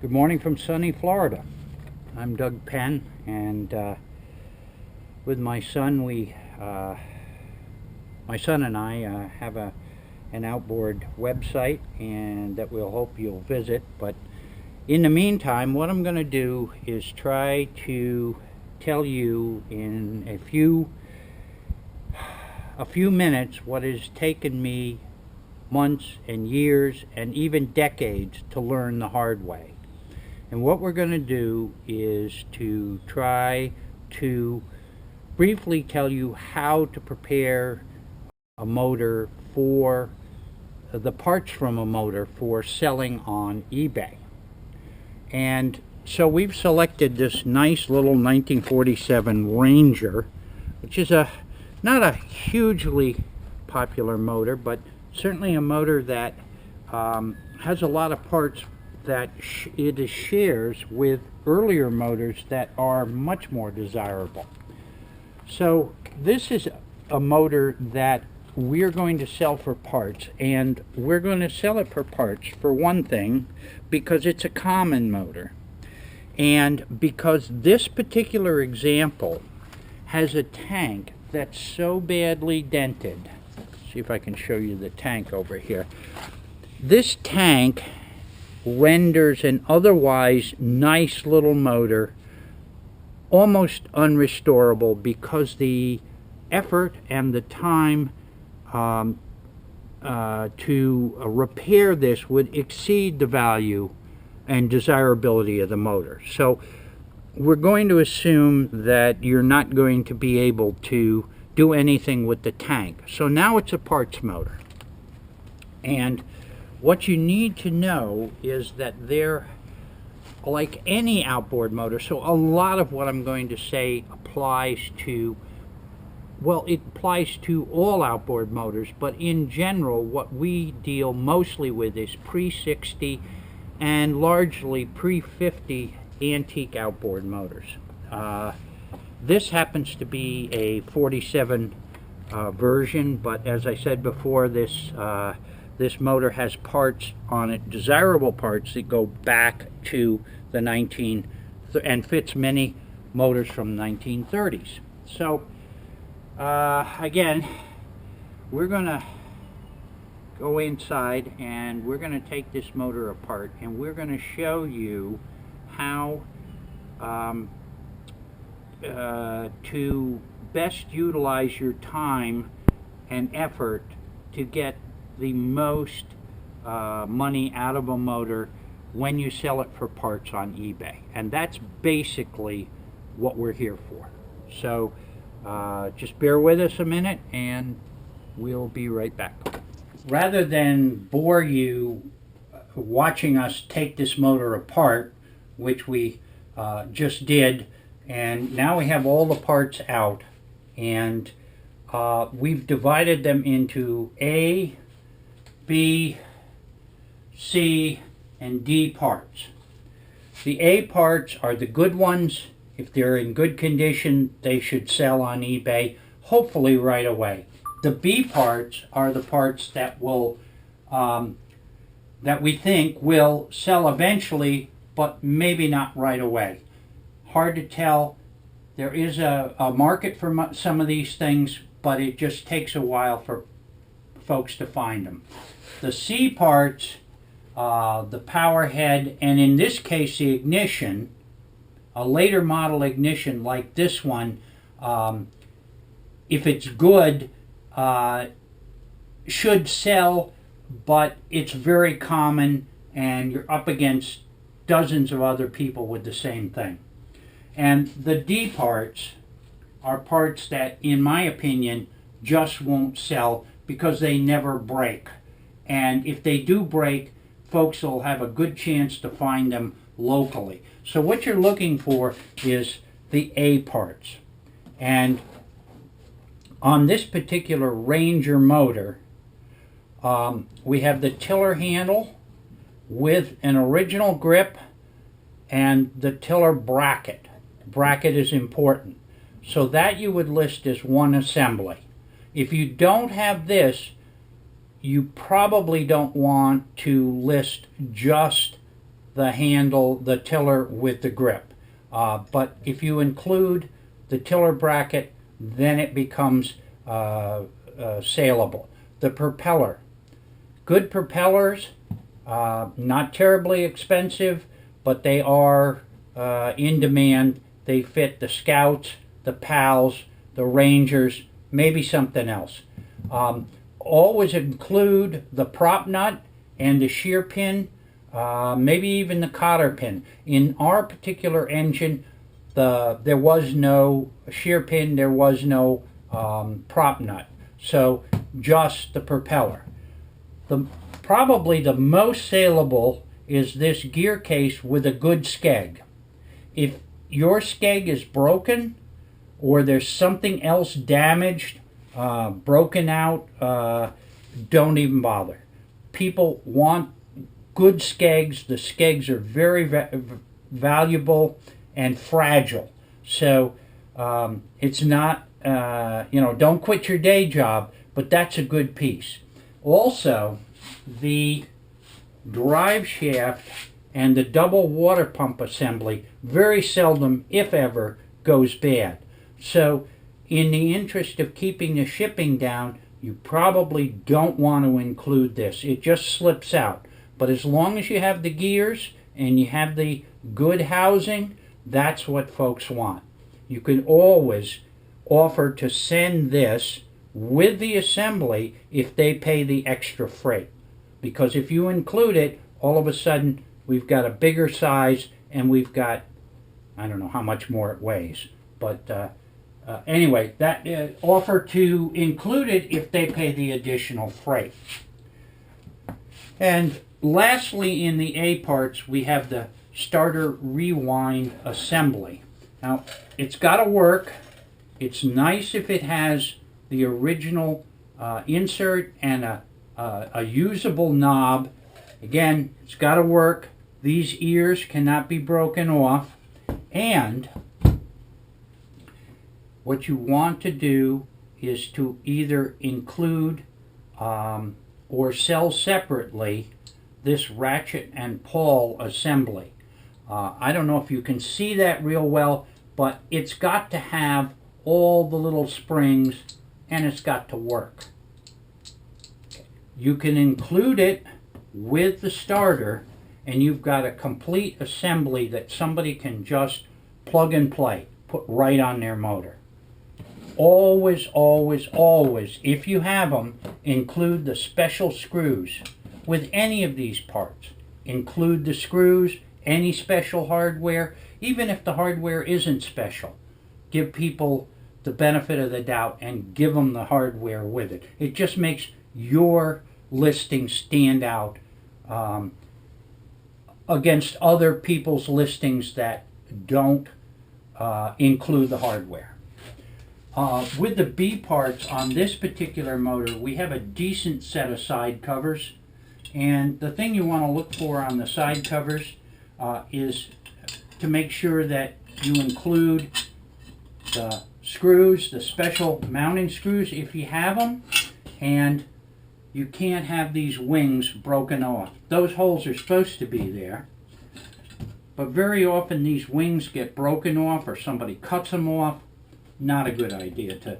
Good morning from sunny Florida. I'm Doug Penn, and with my son, my son and I have an outboard website, and that we'll hope you'll visit. But in the meantime, what I'm going to do is try to tell you in a few minutes what has taken me months and years and even decades to learn the hard way. And what we're going to do is to try to briefly tell you how to prepare a motor for the parts from a motor for selling on eBay. And so we've selected this nice little 1947 Ranger, which is not a hugely popular motor, but certainly a motor that has a lot of parts that it shares with earlier motors that are much more desirable. So this is a motor that we're going to sell for parts, and we're going to sell it for parts for one thing because it's a common motor, and because this particular example has a tank that's so badly dented. Let's see if I can show you the tank over here. This tank renders an otherwise nice little motor almost unrestorable because the effort and the time to repair this would exceed the value and desirability of the motor. So we're going to assume that you're not going to be able to do anything with the tank. So now it's a parts motor. And what you need to know is that they're like any outboard motor. So a lot of what I'm going to say applies to, well, it applies to all outboard motors, but in general, what we deal mostly with is pre-60 and largely pre-50 antique outboard motors. This happens to be a 47 version, but as I said before, this motor has parts on it, desirable parts that go back to the and fits many motors from the 1930s. So again, we're gonna go inside and we're gonna take this motor apart, and we're gonna show you how to best utilize your time and effort to get the most money out of a motor when you sell it for parts on eBay. And that's basically what we're here for. So just bear with us a minute and we'll be right back. Rather than bore you watching us take this motor apart, which we just did, and now we have all the parts out, and we've divided them into A, B, C, and D parts. The A parts are the good ones. If they're in good condition, they should sell on eBay, hopefully right away. The B parts are the parts that will, that we think will sell eventually, but maybe not right away. Hard to tell. There is a market for some of these things, but it just takes a while for folks to find them. The C parts, the power head, and in this case the ignition, a later model ignition like this one, if it's good, should sell, but it's very common and you're up against dozens of other people with the same thing. And the D parts are parts that, in my opinion, just won't sell because they never break. And if they do break, folks will have a good chance to find them locally. So what you're looking for is the A parts. And on this particular Ranger motor, we have the tiller handle with an original grip and the tiller bracket. Bracket is important. So that you would list as one assembly. If you don't have this, you probably don't want to list just the handle, the tiller with the grip. But if you include the tiller bracket, then it becomes saleable. The propeller. Good propellers, not terribly expensive, but they are in demand. They fit the Scouts, the Pals, the Rangers, maybe something else. Always include the prop nut and the shear pin, maybe even the cotter pin. In our particular engine, there was no shear pin, there was no prop nut, so just the propeller. Probably the most saleable is this gear case with a good skeg. If your skeg is broken or there's something else damaged, broken out, don't even bother. People want good skegs. The skegs are very valuable and fragile. So it's not, don't quit your day job, but that's a good piece. Also, the drive shaft and the double water pump assembly very seldom, if ever, goes bad. So in the interest of keeping the shipping down, you probably don't want to include this. It just slips out. But as long as you have the gears and you have the good housing, that's what folks want. You can always offer to send this with the assembly if they pay the extra freight. Because if you include it, all of a sudden we've got a bigger size and we've got, I don't know how much more it weighs. But anyway, that offer to include it if they pay the additional freight. And lastly, in the A parts, we have the starter rewind assembly. Now, it's got to work. It's nice if it has the original insert and a usable knob. Again, it's got to work. These ears cannot be broken off. And what you want to do is to either include or sell separately this ratchet and pawl assembly. I don't know if you can see that real well, but it's got to have all the little springs and it's got to work. You can include it with the starter and you've got a complete assembly that somebody can just plug and play, put right on their motor. Always, always, always, if you have them, include the special screws. With any of these parts, include the screws, any special hardware, even if the hardware isn't special. Give people the benefit of the doubt and give them the hardware with it. It just makes your listing stand out against other people's listings that don't include the hardware. With the B parts on this particular motor, we have a decent set of side covers. And the thing you want to look for on the side covers is to make sure that you include the screws, the special mounting screws if you have them, and you can't have these wings broken off. Those holes are supposed to be there, but very often these wings get broken off or somebody cuts them off. Not a good idea to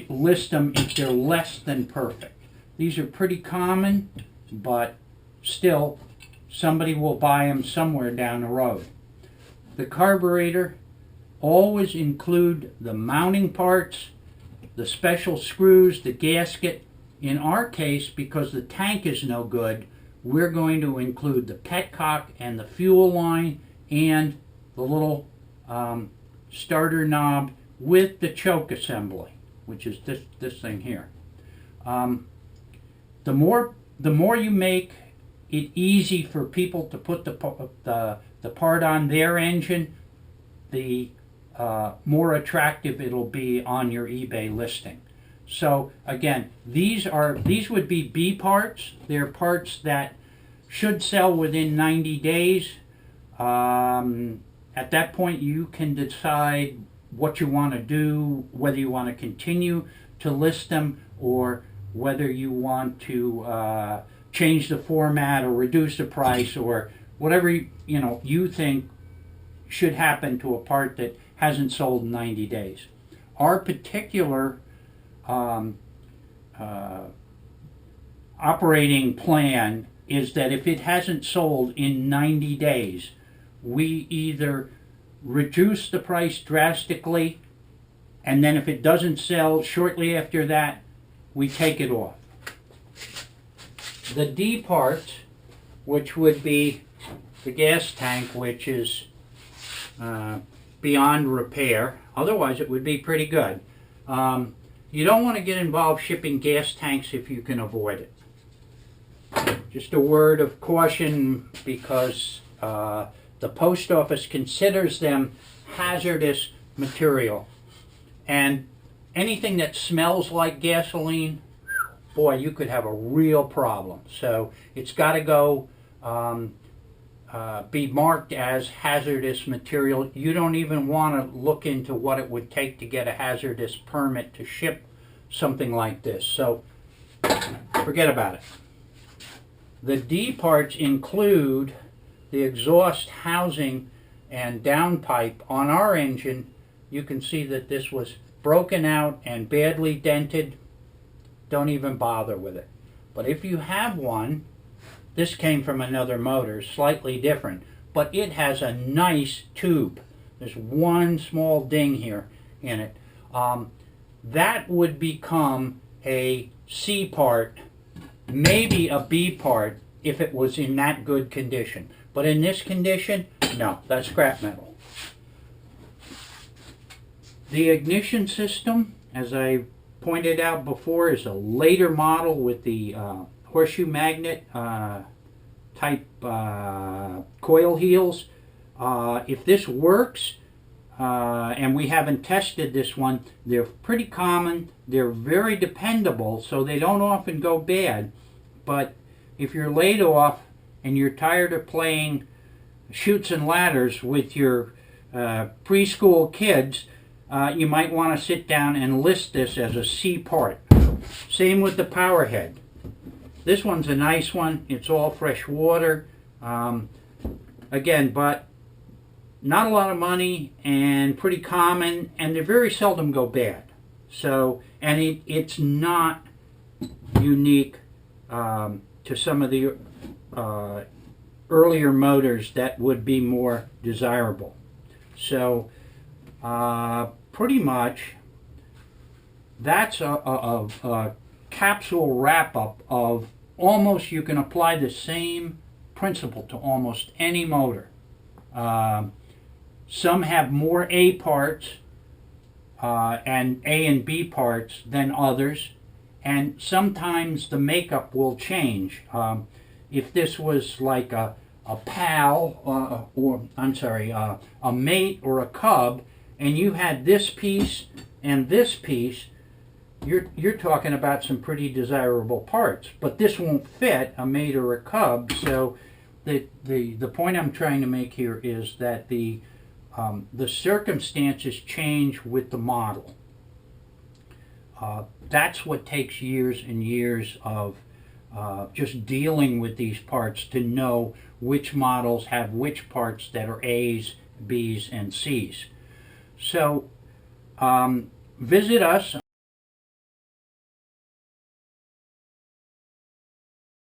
list them if they're less than perfect. These are pretty common, but still, somebody will buy them somewhere down the road. The carburetor, always include the mounting parts, the special screws, the gasket. In our case, because the tank is no good, we're going to include the petcock and the fuel line and the little starter knob with the choke assembly, which is this thing here. The more you make it easy for people to put the part on their engine, the more attractive it'll be on your eBay listing. So again, these would be B parts. They're parts that should sell within 90 days. At that point, you can decide what you want to do, whether you want to continue to list them or whether you want to change the format or reduce the price or whatever you think should happen to a part that hasn't sold in 90 days. Our particular operating plan is that if it hasn't sold in 90 days, we either reduce the price drastically, and then if it doesn't sell shortly after that, we take it off. The D parts, which would be the gas tank, which is beyond repair, otherwise it would be pretty good. You don't want to get involved shipping gas tanks if you can avoid it. Just a word of caution, because the post office considers them hazardous material. And anything that smells like gasoline, boy, you could have a real problem. So it's got to go be marked as hazardous material. You don't even want to look into what it would take to get a hazardous permit to ship something like this. So forget about it. The D parts include the exhaust housing and downpipe. On our engine, you can see that this was broken out and badly dented. Don't even bother with it. But if you have one, this came from another motor, slightly different, but it has a nice tube. There's one small ding here in it. That would become a C part, maybe a B part, if it was in that good condition. But in this condition, no, that's scrap metal. The ignition system, as I pointed out before, is a later model with the horseshoe magnet type coil heels. If this works, and we haven't tested this one, they're pretty common, they're very dependable, so they don't often go bad. But if you're laid off and you're tired of playing chutes and ladders with your preschool kids, you might want to sit down and list this as a C part. Same with the power head. This one's a nice one. It's all fresh water. Again, but not a lot of money and pretty common, and they very seldom go bad. So, and it's not unique to some of the earlier motors that would be more desirable. So, pretty much, that's a capsule wrap-up of almost, you can apply the same principle to almost any motor. Some have more A parts and A and B parts than others, and sometimes the makeup will change. If this was like a pal, a mate or a cub, and you had this piece and this piece, you're talking about some pretty desirable parts. But this won't fit a mate or a cub. So the point I'm trying to make here is that the circumstances change with the model. That's what takes years and years of just dealing with these parts to know which models have which parts that are A's, B's, and C's. So visit us